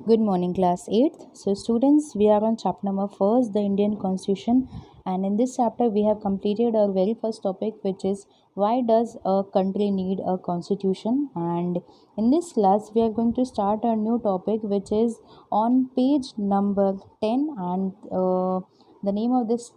Good morning, Class 8th. So, students, we are on chapter number 1st, the Indian Constitution. And in this chapter, we have completed our very first topic, which is why does a country need a constitution? And in this class, we are going to start a new topic, which is on page number 10. And the name of this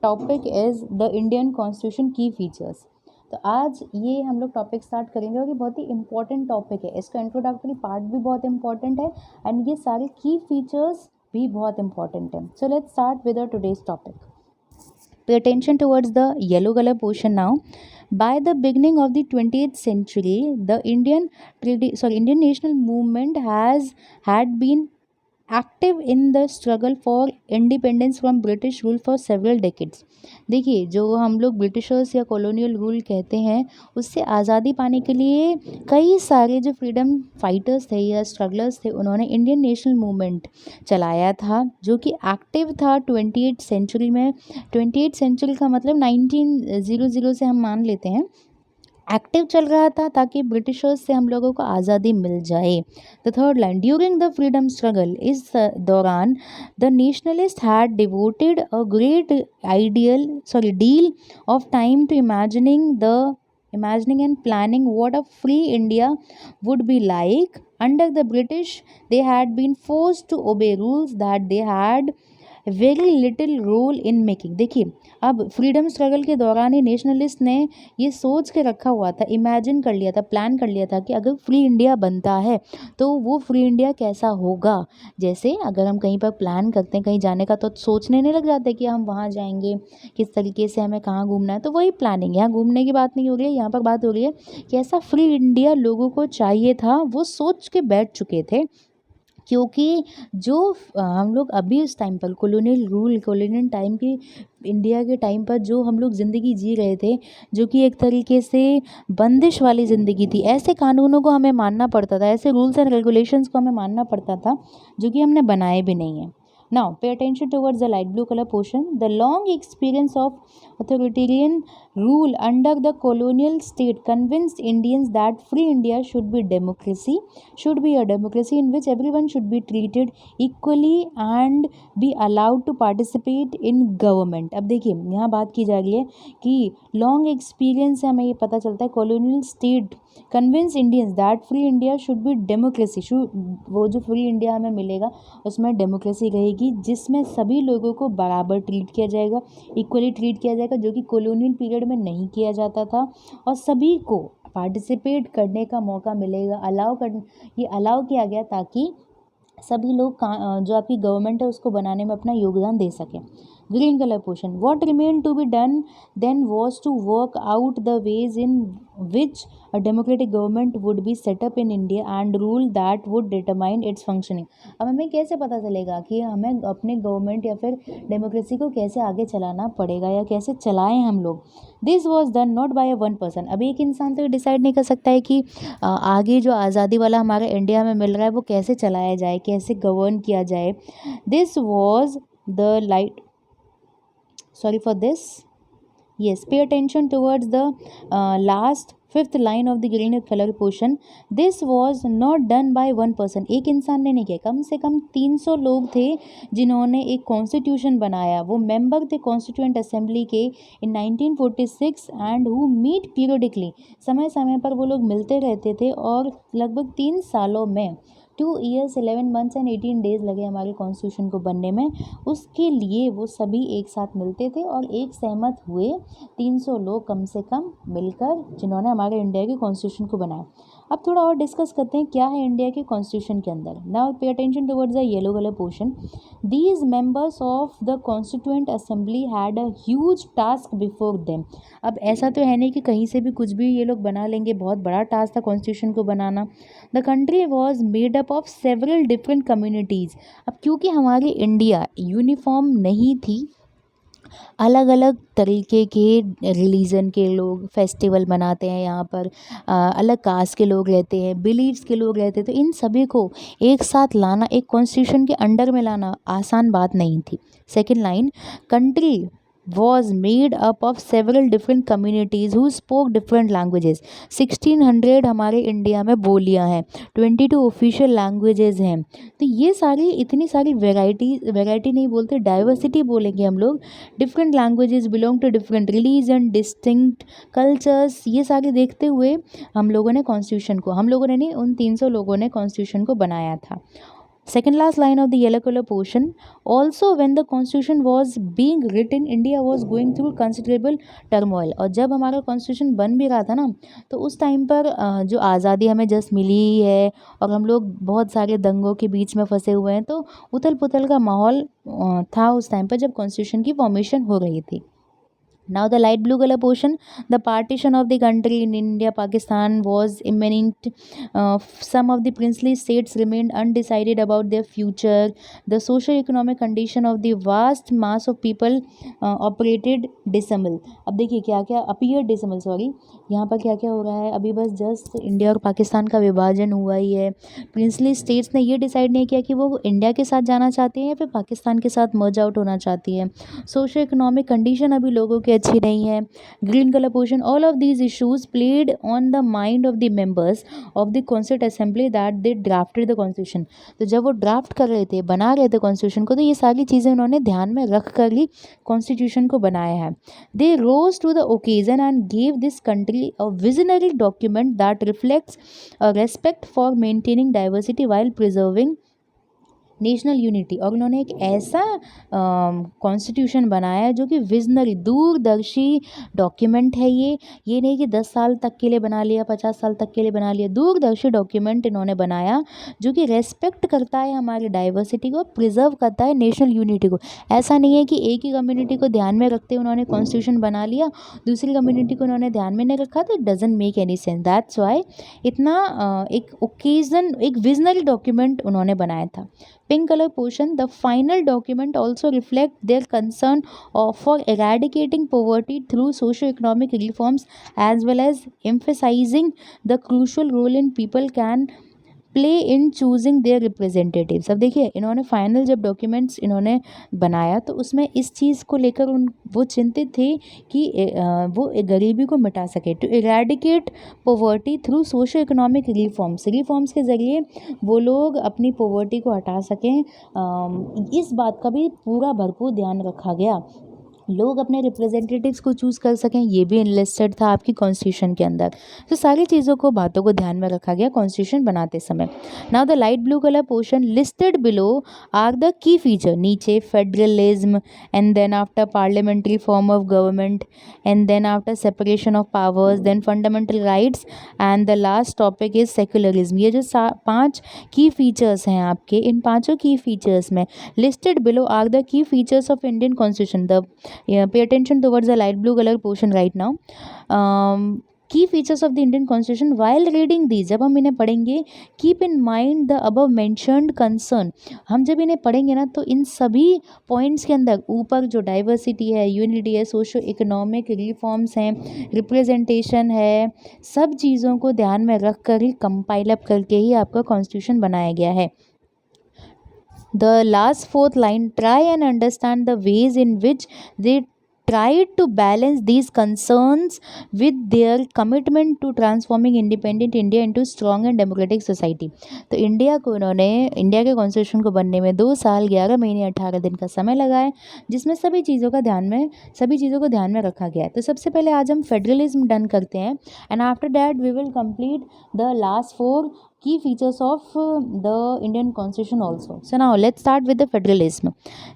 topic is the Indian Constitution Key Features. तो आज ये हम लोग topic start करेंगे और ये बहुत ही important topic है. इसका इंट्रोडक्टरी पार्ट भी बहुत इंपॉर्टेंट है एंड ये सारे की फीचर्स भी बहुत इंपॉर्टेंट है. So let's start with today's topic. Pay attention towards the yellow color portion now. By the beginning of the 20th century, the Indian national movement had been active in the struggle for independence from British rule for several decades. देखिए, जो हम लोग Britishers या colonial rule कहते हैं, उससे आज़ादी पाने के लिए कई सारे जो फ्रीडम फाइटर्स थे या स्ट्रगलर्स थे, उन्होंने इंडियन नेशनल मूवमेंट चलाया था, जो कि एक्टिव था 28th सेंचुरी में. 28th सेंचुरी का मतलब 1900 से हम मान लेते हैं एक्टिव चल रहा था ताकि ब्रिटिशर्स से हम लोगों को आज़ादी मिल जाए. The third line, during the freedom struggle, इस दौरान the nationalist had devoted a great deal of time to imagining and planning what a free India would be like. Under the British, they had been forced to obey rules that they had very little role in making. देखिए, अब freedom struggle के दौरान ही nationalist ने ये सोच के रखा हुआ था, इमेजिन कर लिया था, प्लान कर लिया था कि अगर फ्री इंडिया बनता है तो वो फ्री इंडिया कैसा होगा. जैसे अगर हम कहीं पर प्लान करते हैं कहीं जाने का, तो सोचने नहीं लग जाते कि हम वहाँ जाएंगे, किस तरीके से हमें कहाँ घूमना है. तो वही प्लानिंग. यहाँ घूमने की बात नहीं हो रही है, यहाँ पर बात हो रही है कि ऐसा फ्री इंडिया लोगों को चाहिए था, वो सोच के बैठ चुके थे. क्योंकि जो हम लोग अभी उस टाइम पर कॉलोनियल टाइम की इंडिया के टाइम पर जो हम लोग ज़िंदगी जी रहे थे, जो कि एक तरीके से बंदिश वाली ज़िंदगी थी, ऐसे कानूनों को हमें मानना पड़ता था, ऐसे रूल्स एंड रेगुलेशंस को हमें मानना पड़ता था जो कि हमने बनाए भी नहीं हैं. Now, pay attention towards the light blue color portion. The long experience of authoritarian rule under the colonial state convinced Indians that free India should be a democracy in which everyone should be treated equally and be allowed to participate in government. अब देखिए, यहाँ बात की जा रही है कि long experience से हमें ये पता चलता है colonial state convince Indians that free India should be democracy. वो जो फ्री इंडिया हमें मिलेगा उसमें डेमोक्रेसी रहेगी, जिसमें सभी लोगों को बराबर ट्रीट किया जाएगा, इक्वली ट्रीट किया जाएगा, जो कि कॉलोनियल पीरियड में नहीं किया जाता था. और सभी को पार्टिसिपेट करने का मौका मिलेगा, ये अलाउ किया गया ताकि सभी लोग जो आपकी गवर्नमेंट है उसको बनाने में अपना योगदान दे सकें. Green colour portion, what remain to be done then was to work out the ways in which a democratic government would be set up in India and rule that would determine its functioning. अब हमें कैसे पता चलेगा कि हमें अपने government या फिर डेमोक्रेसी को कैसे आगे चलाना पड़ेगा या कैसे चलाएं हम लोग. This was done not by one person. अब एक इंसान तो डिसाइड नहीं कर सकता है कि आगे जो आज़ादी वाला हमारे इंडिया में मिल रहा है वो कैसे चलाया जाए, कैसे गवर्न किया जाए. This was the light sorry for this. Yes, pay attention towards the last fifth line of the green color portion. This was not done by one person. एक इंसान ने नहीं किया, कम से कम 300 लोग थे जिन्होंने एक कॉन्स्टिट्यूशन बनाया. वो मेंबर थे कॉन्स्टिट्यूएंट असेंबली के इन 1946 एंड हु मीट पीरियडिकली. समय समय पर वो लोग मिलते रहते थे और लगभग 3 सालों में 2 years 11 months and 18 days लगे हमारे कॉन्स्टिट्यूशन को बनने में. उसके लिए वो सभी एक साथ मिलते थे और एक सहमत हुए 300 लोग कम से कम मिलकर, जिन्होंने हमारे इंडिया के कॉन्स्टिट्यूशन को बनाया. अब थोड़ा और डिस्कस करते हैं क्या है इंडिया के कॉन्स्टिट्यूशन के अंदर. Now pay attention towards the yellow colour portion. These members of the constituent assembly had a huge task before them. अब ऐसा तो है नहीं कि कहीं से भी कुछ भी ये लोग बना लेंगे, बहुत बड़ा टास्क था कॉन्स्टिट्यूशन को बनाना. The country was made up of several different communities. अब क्योंकि हमारी इंडिया यूनिफॉर्म नहीं थी, अलग अलग तरीके के रिलीजन के लोग फेस्टिवल मनाते हैं यहाँ पर, अलग कास्ट के लोग रहते हैं, बिलीव्स के लोग रहते हैं, तो इन सभी को एक साथ लाना, एक कॉन्स्टिट्यूशन के अंडर में लाना आसान बात नहीं थी. Second line, country was made up of several different communities who spoke different languages. 1600 हमारे इंडिया में बोलियां हैं, 22 ऑफिशियल लैंग्वेजेस हैं। तो ये सारी इतनी सारी वैरायटी नहीं बोलते, डाइवर्सिटी बोलेंगे हम लोग। Different languages belong to different religion, distinct cultures, ये सारे देखते हुए हम लोगों ने कॉन्स्टिट्यूशन को, हम लोगों ने नहीं, उन 300 लोगों ने कॉन्स्टिट्यूशन को बनाया था। Second last line of the yellow color portion. Also, when the constitution was being written, India was going through considerable turmoil. और जब हमारा कॉन्स्टिट्यूशन बन भी रहा था ना, तो उस टाइम पर जो आज़ादी हमें जस्ट मिली ही है और हम लोग बहुत सारे दंगों के बीच में फंसे हुए हैं, तो उथल पुथल का माहौल था उस टाइम पर जब कॉन्स्टिट्यूशन की फॉर्मेशन हो रही थी। Now the light blue color portion, the partition of the country in India Pakistan was imminent. Some of the princely states remained undecided about their future. The socio-economic condition of the vast mass of people operated dismal. अब देखिए क्या क्या appeared dismal, sorry, यहाँ पर क्या क्या हो रहा है, अभी बस जस्ट इंडिया और पाकिस्तान का विभाजन हुआ ही है। प्रिंसली स्टेट्स ने ये डिसाइड नहीं किया कि वो इंडिया के साथ जाना चाहते हैं या फिर पाकिस्तान के साथ मर्ज आउट होना चाहती है। सोशो इकोनॉमिक कंडीशन अभी लोगों की अच्छी नहीं है। Green colour portion, all of these issues played on the mind of the members of the constituent assembly that they drafted the constitution. तो जब वो ड्राफ्ट कर रहे थे, बना रहे थे कॉन्स्टिट्यूशन को, तो ये सारी चीज़ें उन्होंने ध्यान में रख कर ही कॉन्स्टिट्यूशन को बनाया है। They rose to the occasion and gave this country a visionary document that reflects a respect for maintaining diversity while preserving national unity. और उन्होंने एक ऐसा कॉन्स्टिट्यूशन बनाया है जो कि विजनरी, दूरदर्शी डॉक्यूमेंट है। ये नहीं कि 10 साल तक के लिए बना लिया, 50 साल तक के लिए बना लिया, दूरदर्शी डॉक्यूमेंट इन्होंने बनाया जो कि रेस्पेक्ट करता है हमारी डाइवर्सिटी को, प्रिजर्व करता है नेशनल यूनिटी को। ऐसा नहीं है कि एक ही कम्युनिटी को ध्यान में रखते उन्होंने कॉन्स्टिट्यूशन बना लिया, दूसरी कम्युनिटी को उन्होंने ध्यान में नहीं रखा, तो it doesn't make any sense. That's why इतना एक विजनरी डॉक्यूमेंट उन्होंने बनाया था। Pink color portion, the final document also reflect their concern for eradicating poverty through socio-economic reforms as well as emphasizing the crucial role in people can play in choosing their representatives. अब देखिए इन्होंने final जब documents इन्होंने बनाया तो उसमें इस चीज़ को लेकर वो चिंतित थे कि वो गरीबी को मिटा सके, to eradicate poverty through socio economic reforms के ज़रिए वो लोग अपनी पॉवर्टी को हटा सकें। इस बात का भी पूरा भरपूर ध्यान रखा गया, लोग अपने रिप्रेजेंटेटिव्स को चूज़ कर सकें, ये भी इनलिस्टेड था आपकी कॉन्स्टिट्यूशन के अंदर। तो सारी चीज़ों को, बातों को ध्यान में रखा गया कॉन्स्टिट्यूशन बनाते समय। Now the light blue colour portion, listed below are the key feature. नीचे federalism, and then after parliamentary form of government, and then after separation of powers, then fundamental rights, and the last topic is secularism. ये जो 5 key features हैं आपके, इन 5 key features में listed below are the key features of Indian constitution. The pay attention towards the light blue color portion right now. Key features of the Indian Constitution. While reading these, जब हम इन्हें पढ़ेंगे, keep in mind the above mentioned concern. हम जब इन्हें पढ़ेंगे ना, तो इन सभी पॉइंट्स के अंदर ऊपर जो डाइवर्सिटी है, यूनिटी है, सोशो इकोनॉमिक रिफॉर्म्स हैं, रिप्रेजेंटेशन है, सब चीज़ों को ध्यान में रख कर ही कंपाइल अप करके ही आपका कॉन्स्टिट्यूशन बनाया गया है। The last 4th line, try and understand the ways in which they tried to balance these concerns with their commitment to transforming independent India into strong and democratic society. तो India को उन्होंने, India के constitution को बनने में 2 साल 11 महीने 18 दिन का समय लगा है, जिसमें सभी चीज़ों को ध्यान में रखा गया है। तो सबसे पहले आज हम फेडरलिज्म डन करते हैं, and after that we will complete the last 4 key features of the Indian Constitution also. So now let's start with the federalism.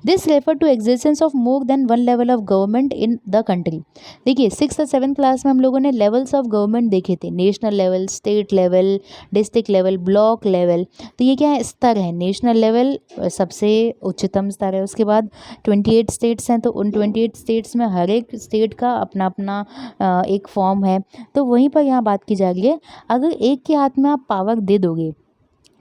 This refer to existence of more than one level of government in the country. देखिए 6th और 7th class में हम लोगों ने levels of government देखे थे, national level, state level, district level, block level. तो ये क्या है, स्तर है। नेशनल लेवल सबसे उच्चतम स्तर है, उसके बाद 28 स्टेट्स हैं, तो उन 28 स्टेट्स में हर एक स्टेट का अपना अपना एक फॉर्म है। तो वहीं पर यहाँ बात की जा रही है, अगर एक के हाथ में आप पावर दे दोगे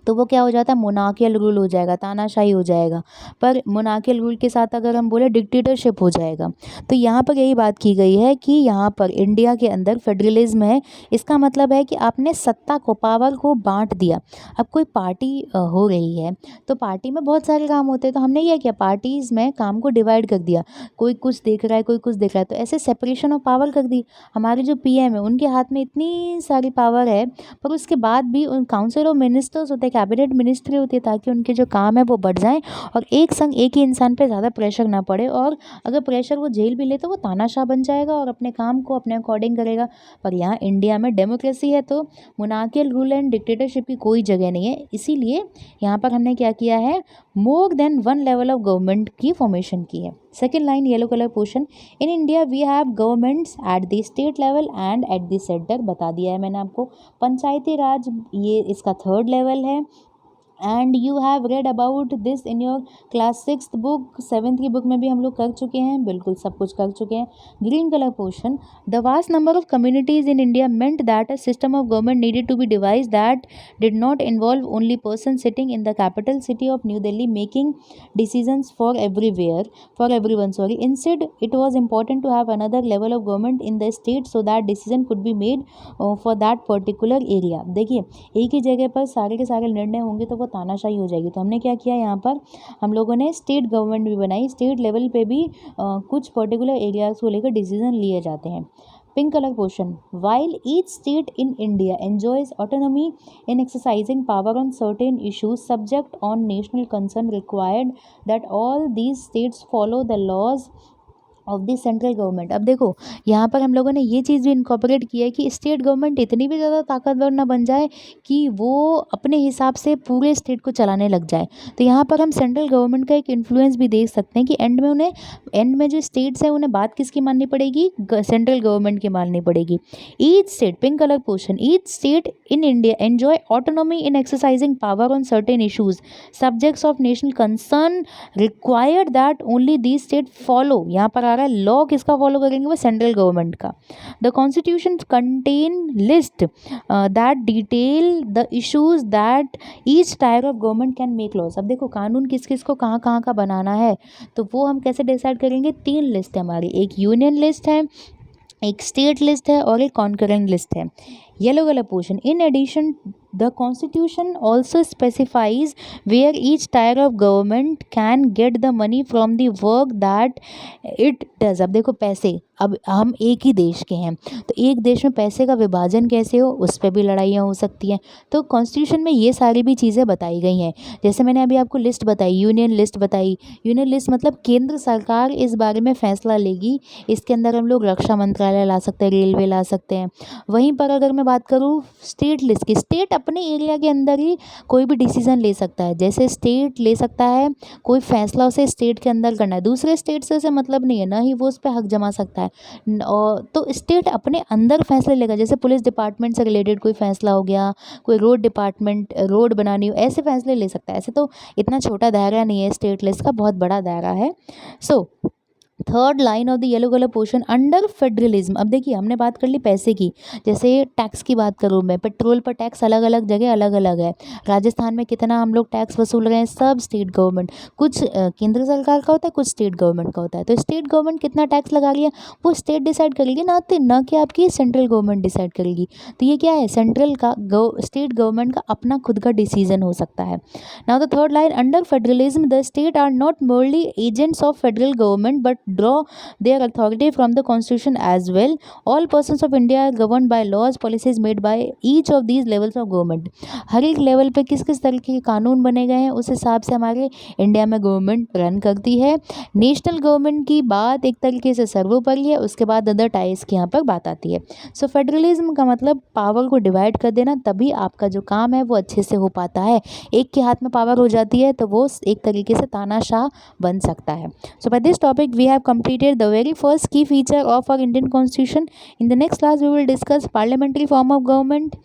तो वो क्या हो जाता है, मोनार्कियल रूल हो जाएगा, तानाशाही हो जाएगा। पर मोनार्कियल रूल के साथ अगर हम बोले डिक्टेटरशिप हो जाएगा। तो यहाँ पर यही बात की गई है कि यहाँ पर इंडिया के अंदर फेडरलिज्म है, इसका मतलब है कि आपने सत्ता को, पावर को बांट दिया। अब कोई पार्टी हो रही है तो पार्टी में बहुत सारे काम होते हैं, तो हमने ये किया, पार्टीज़ में काम को डिवाइड कर दिया, कोई कुछ देख रहा है, कोई कुछ देख रहा है, तो ऐसे सेपरेशन ऑफ पावर कर दी। हमारे जो पीएम है उनके हाथ में इतनी सारी पावर है, पर उसके बाद भी उन काउंसिल ऑफ मिनिस्टर्स होते हैं, कैबिनेट मिनिस्ट्री होती है, ताकि उनके जो काम है वो बढ़ जाएं और एक संग एक ही इंसान पे ज़्यादा प्रेशर ना पड़े, और अगर प्रेशर वो झेल भी ले तो वो तानाशाह बन जाएगा और अपने काम को अपने अकॉर्डिंग करेगा। पर यहाँ इंडिया में डेमोक्रेसी है, तो मोनार्कियल रूल एंड डिक्टेटरशिप की कोई जगह नहीं है। इसीलिए यहाँ पर हमने क्या किया है, more than one level of government की फॉर्मेशन की है। Second line yellow colour portion, in India we have governments at the state level and at the centre, बता दिया है मैंने आपको। पंचायती राज ये इसका थर्ड लेवल है, and you have read about this in your class 6th book, 7th की book में भी हम लोग कर चुके हैं, बिल्कुल सब कुछ कर चुके हैं। Green colour portion, the vast number of communities in India meant that a system of government needed to be devised that did not involve only person sitting in the capital city of New Delhi making decisions for everyone, sorry. Instead, it was important to have another level of government in the state so that decision could be made for that particular area. देखिए, एक ही जगह पर सारे के सारे निर्णय होंगे तो वो तानाशाही हो जाएगी। तो हमने क्या किया, यहाँ पर हम लोगों ने स्टेट गवर्नमेंट भी बनाई, स्टेट लेवल पे भी कुछ पर्टिकुलर एरियाज को लेकर डिसीजन लिए जाते हैं। Pink color portion, while each state in India enjoys autonomy in exercising power on certain issues subject on national concern, required that all these states follow the laws of the central government. अब देखो, यहाँ पर हम लोगों ने ये चीज़ भी incorporate की है कि स्टेट गवर्नमेंट इतनी भी ज़्यादा ताकतवर ना बन जाए कि वो अपने हिसाब से पूरे स्टेट को चलाने लग जाए। तो यहाँ पर हम सेंट्रल गवर्नमेंट का एक इन्फ्लुएंस भी देख सकते हैं कि एंड में जो स्टेट्स हैं उन्हें बात किसकी माननी पड़ेगी, सेंट्रल गवर्नमेंट की माननी पड़ेगी। Each state, pink colour portion, each state in India enjoy autonomy in exercising power on certain issues subjects of national concern, required that only these state follow, यहाँ पर लॉ किसका फॉलो करेंगे, वो central government का। The constitution contain list that detail the issues that each tier of government can make loss. अब देखो, कानून किस किस को कहाँ कहाँ का बनाना है, तो वो हम कैसे डिसाइड करेंगे, 3 लिस्ट है हमारी, एक यूनियन लिस्ट है, एक स्टेट लिस्ट है और एक कॉन्करेंट लिस्ट है। Yellow colour portion, in addition the constitution also specifies where each tier of government can get the money from the work that it does. अब देखो, पैसे, अब हम एक ही देश के हैं तो एक देश में पैसे का विभाजन कैसे हो, उस पर भी लड़ाइयाँ हो सकती हैं। तो कॉन्स्टिट्यूशन में ये सारी भी चीज़ें बताई गई हैं। जैसे मैंने अभी आपको लिस्ट बताई, यूनियन लिस्ट बताई, यूनियन लिस्ट मतलब केंद्र सरकार इस बारे में फैसला लेगी, इसके अंदर हम लोग रक्षा मंत्रालय ला सकते हैं, रेलवे ला सकते हैं। वहीं पर अगर मैं बात करूँ स्टेट लिस्ट की, स्टेट अपने एरिया के अंदर ही कोई भी डिसीजन ले सकता है, जैसे स्टेट ले सकता है कोई फैसला उसे स्टेट के अंदर करना है, दूसरे स्टेट से उसे मतलब नहीं है, ना ही वो उस पर हक जमा सकता है। तो स्टेट अपने अंदर फैसले लेगा, जैसे पुलिस डिपार्टमेंट से रिलेटेड कोई फैसला हो गया, कोई रोड डिपार्टमेंट, रोड बनानी हो, ऐसे फैसले ले सकता है। ऐसे तो इतना छोटा दायरा नहीं है स्टेट लिस्ट का, बहुत बड़ा दायरा है। So third line of the yellow colour portion, under federalism. अब देखिए, हमने बात कर ली पैसे की, जैसे टैक्स की बात करूँ मैं, पेट्रोल पर टैक्स अलग अलग जगह अलग अलग है। राजस्थान में कितना हम लोग टैक्स वसूल रहे हैं, सब स्टेट गवर्नमेंट, कुछ केंद्र सरकार का होता है, कुछ स्टेट गवर्नमेंट का होता है। तो स्टेट गवर्नमेंट कितना टैक्स लगा रही है वो स्टेट डिसाइड करेगी, ना कि आपकी सेंट्रल गवर्नमेंट डिसाइड करेगी। तो ये क्या है, सेंट्रल का स्टेट गवर्नमेंट का अपना खुद का डिसीजन हो सकता है। Now the third line, under federalism the state are not merely agents of federal government but draw their authority from the constitution as well. All persons of India are governed by laws, policies made by each of these levels of government. हर एक level पे किस किस तरीके के कानून बने गए हैं उस हिसाब से हमारे इंडिया में गवर्नमेंट रन करती है। नेशनल गवर्नमेंट की बात एक तरीके से सर्वोपरि है, उसके बाद अदर टाइज की यहाँ पर बात आती है। सो फेडरलिज्म का मतलब पावर को डिवाइड कर देना, तभी आपका जो काम है वो अच्छे से हो पाता है। एक के हाथ में पावर हो जाती है तो वो एक तरीके से तानाशाह बन सकता है। So by this topic we have completed the very first key feature of our Indian Constitution. In the next class, we will discuss parliamentary form of government,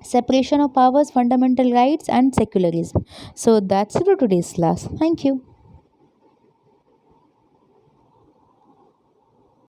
separation of powers, fundamental rights, and secularism. So that's it for today's class. Thank you.